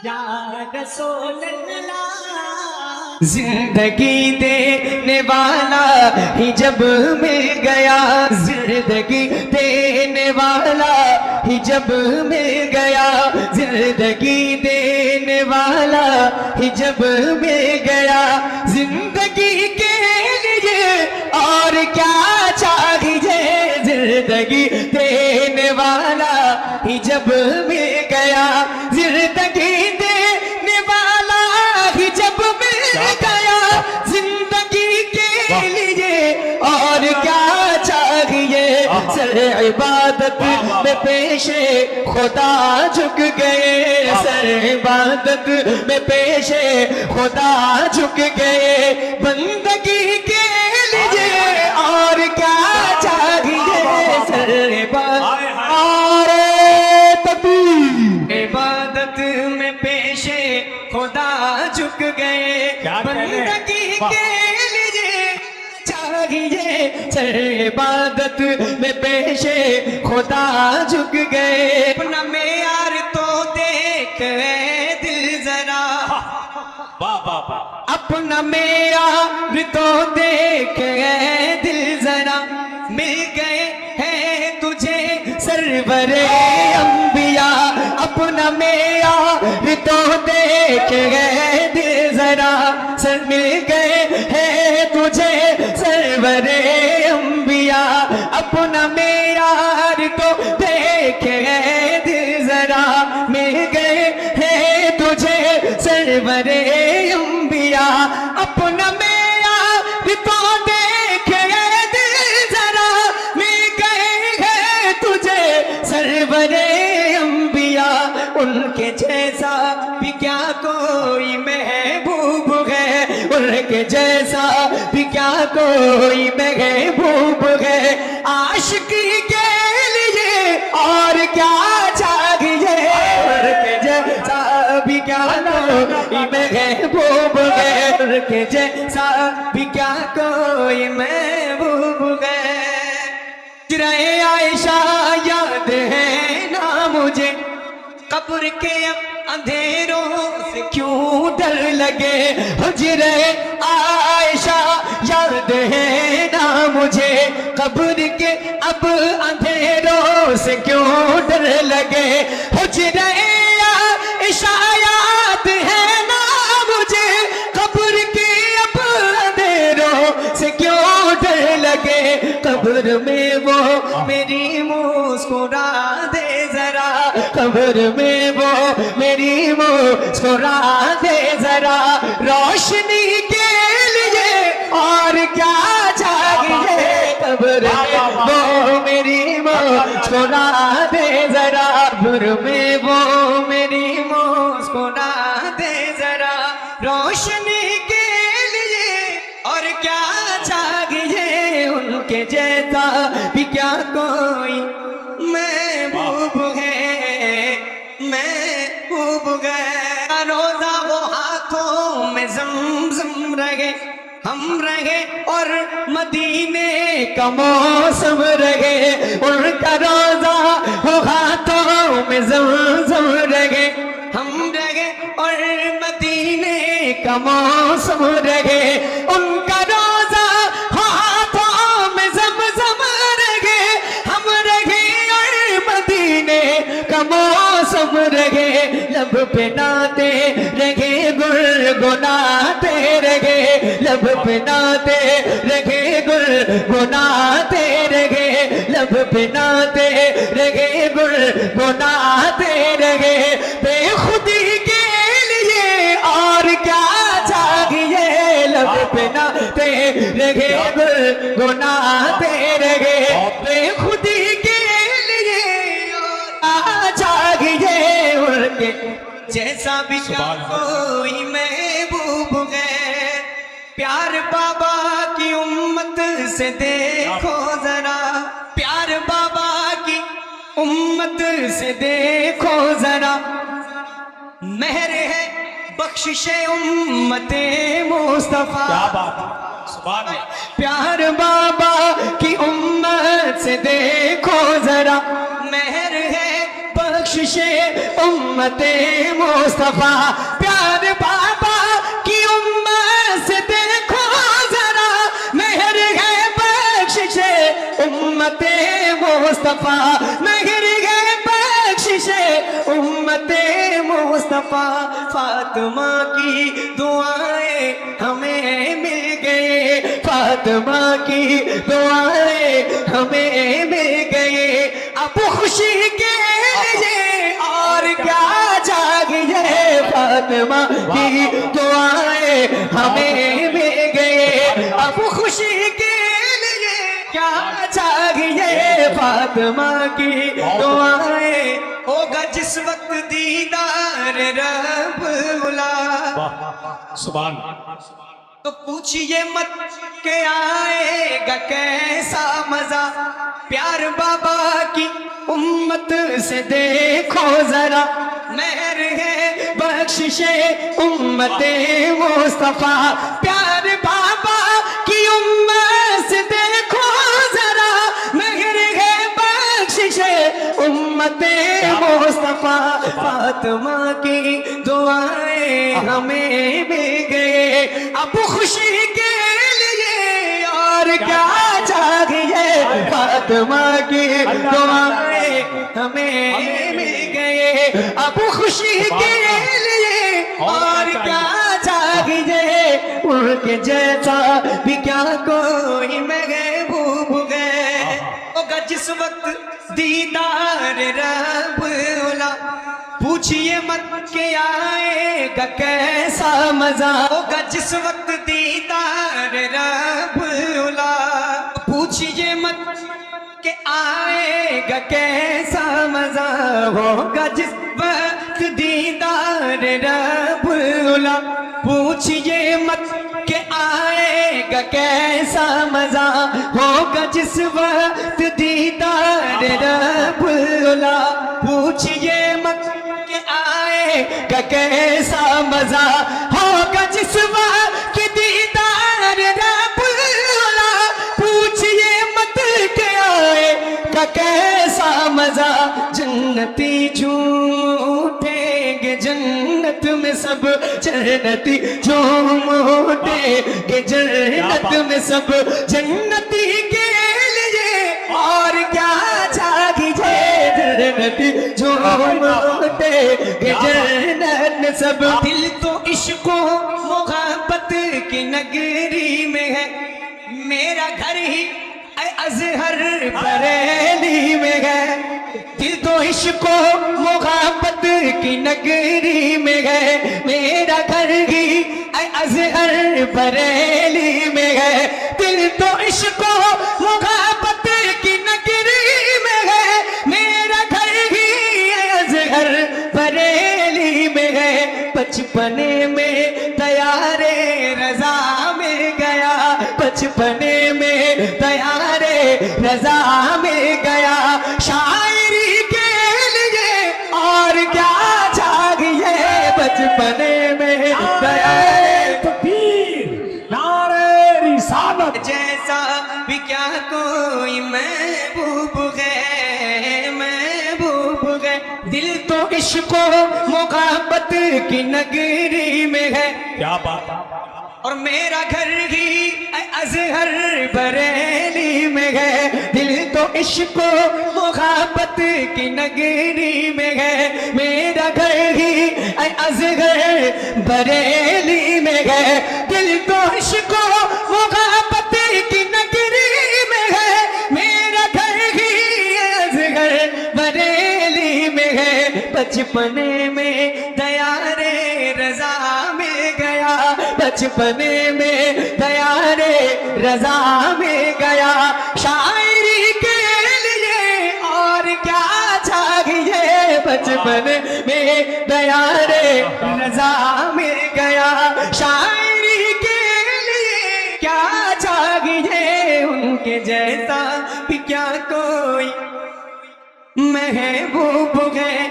یا رسول اللہ، زندگی دینے والا ہی جب مل گیا، زندگی دینے والا ہی جب مل گیا، زندگی دینے والا ہی جب مل گیا، زندگی کے لیے اور کیا چاہیے، زندگی دینے والا ہی جب مل گیا، زندگی دینے والا ہی جب مل گیا، زندگی کے لیے اور کیا چاہیے، سر عبادت میں پیش خدا جھک گئے، سر عبادت میں پیش خدا جھک گئے، بندگی کے لیے اور کیا چاہیے، سر عبادت اور عبادت میں پیش خدا جھک گئے، بندگی کے لیے چاہیے، سر عبادت میں پیش خدا جھک گئے، اپنا معیار تو دیکھ اے دل ذرا، اپنا معیار تو دیکھ اے دل ذرا، مل گئے ہیں تجھے سرور انبیاء، اپنا معیار تو دیکھ اے دل ذرا، سر مل گئے ہیں تجھے سرور انبیاء، اپنا معیار تو دیکھ اے دل ذرا، مل گئے ہیں تجھے سرور انبیاء، اپنا معیار تو دیکھ اے دل ذرا، مل گئے ہیں تجھے سرور انبیاء، ان کے جیسا بھی کیا کوئی محبوب ہے، ان کے جیسا بھی کیا کوئی محبوب ہے، عاشقی کے لیے اور کیا چاہیے، ان کے جیسا بھی کیا کوئی محبوب ہے، ان کے جیسا بھی کیا کوئی محبوب ہے، حجرۂ عائشہ یاد ہے نا مجھے، قبر کے اندھیروں سے کیوں ڈر لگے، حجرۂ عائشہ یاد ہے نا مجھے، قبر کے اب اندھیروں سے کیوں ڈر لگے، حجرۂ عائشہ یاد ہے نا مجھے، قبر کے اب اندھیروں سے کیوں ڈر لگے، قبر میں وہ میری مسکرا دے ذرا، قبر میں وہ میری مسکرا دے ذرا، روشنی کے لیے اور کیا چاہیے، قبر میں وہ میری مسکرا دے ذرا، قبر میں وہ میری مسکرا دے ذرا، روشنی کے لیے اور کیا چاہیے، ان کے جیسا بھی کیا کوئی محبوب ہے، محبوب ہے، روزہ وہ ہاتھوں میں زمزم رہے، ہم رہے اور مدینے کا موسم رہے، ان کا روزہ وہ ہاتھوں میں زمزم رہے، ہم رہے اور مدینے کا موسم رہے، ان کا روزہ ہاتھوں میں زمزم رہے، ہم رہے اور مدینے کا موسم رہے، لب پہ ناتے رہے گنگناتے رہے، لب پہ ناتے رہے گنگناتے رہے، لب پہ ناتے رہے گنگناتے رہے، بے خودی کے لیے اور کیا چاہیے، لب پہ ناتے رہے گنگناتے رہے، بے خودی کے لیے اور چاہیے، ان کے جیسا بھی کیا کوئی محبوب ہے، پیار بابا کی امت سے دیکھو ذرا، پیار بابا کی امت سے دیکھو ذرا، مہر ہے بخشش امت مصطفیٰ، کیا بات ہے، سبحان اللہ، پیار بابا کی امت سے دیکھو ذرا، مہر ہے بخشش امت उम्मत मुस्तफा प्यार बाबा की उम्मत से देखो जरा मेहर है बख्शिश उम्मत मुस्तफा मेहर है बख्शिश उम्मत मुस्तफा फातिमा की दुआएं हमें मिल गए फातिमा की दुआएं हमें मिल गए अब खुशी के लिए और क्या चाहिए फातिमा की दुआएं हमें मिल गए अब खुशी के लिए क्या चाहिए फातिमा की दुआएं होगा जिस वक्त दीदार रब उला सुभान तो पूछिए मत के आएगा कैसा मजा प्यार बाबा की उम्मत से देखो जरा मेहर है बख्शिशे उम्मत मुस्तफा प्यार बाबा की उम्मत से देखो जरा मेहर है बख्शिशे उम्मत मुस्तफा फातिमा की दुआएं हमें मिल गए अब खुशी के लिए और क्या चाहिए फातिमा की दुआएं हमें मिल गए अब खुशी के लिए और क्या चाहिए उनके जैसा भी क्या कोई महबूब है होगा जिस वक्त दीदार रब उला पूछिए मत के आएगा कैसा मजा होगा जिस वक्त दीदार रब उला पूछिए मत के आएगा कैसा मजा होगा जिस वक्त दीदार रब उला पूछिए मत के आएगा कैसा मजा होगा जिस वक्त दीदार रब उला पूछिए मत के आएगा कैसा मजा होगा जिस वक्त दीदार रब उला पूछिए मत के आएगा कैसा मजा जन्नती झूम उठेंगे जन्नत में सब जन्नती झूम उठेंगे जन्नत में सब जन्नती के लिए और क्या चाहिए जन्नती झूम उठेंगे जन्नत में सब दिल तो इश्को मोहब्बत की नगरी में है मेरा घर ही अजहर बरेली में है दिल तो इश्को मोहब्बत की नगरी में है मेरा घर ही अजहर बरेली में है दिल तो इश्को मोहब्बत की नगरी में है मेरा घर ही अजहर बरेली में है बचपने में तैयारे रजा मिल गया बचपने में तैयारे रजा मिल गया शायरी के लिए और क्या चाहिए बचपने में तैयारे तकबीर नारे रिसालत जैसा भी क्या कोई महबूब है दिल तो इश्को मोहब्बत की नगरी में है क्या बात और मेरा घर ही अजहर बरेली में है दिल तो इश्को मोहब्बत की नगरी में है मेरा घर ही अजहर बरेली में है दिल तो इश्को मोहब्बत की नगरी में है मेरा घर ही अजहर बरेली में है बचपने में तैयारे रजा मिल गया बचपने में तैयारे रजा मिल गया शायरी के लिए और क्या चाहिए बचपने में तैयारे रजा मिल गया शायरी के लिए क्या चाहिए उनके जैसा भी क्या कोई महबूब है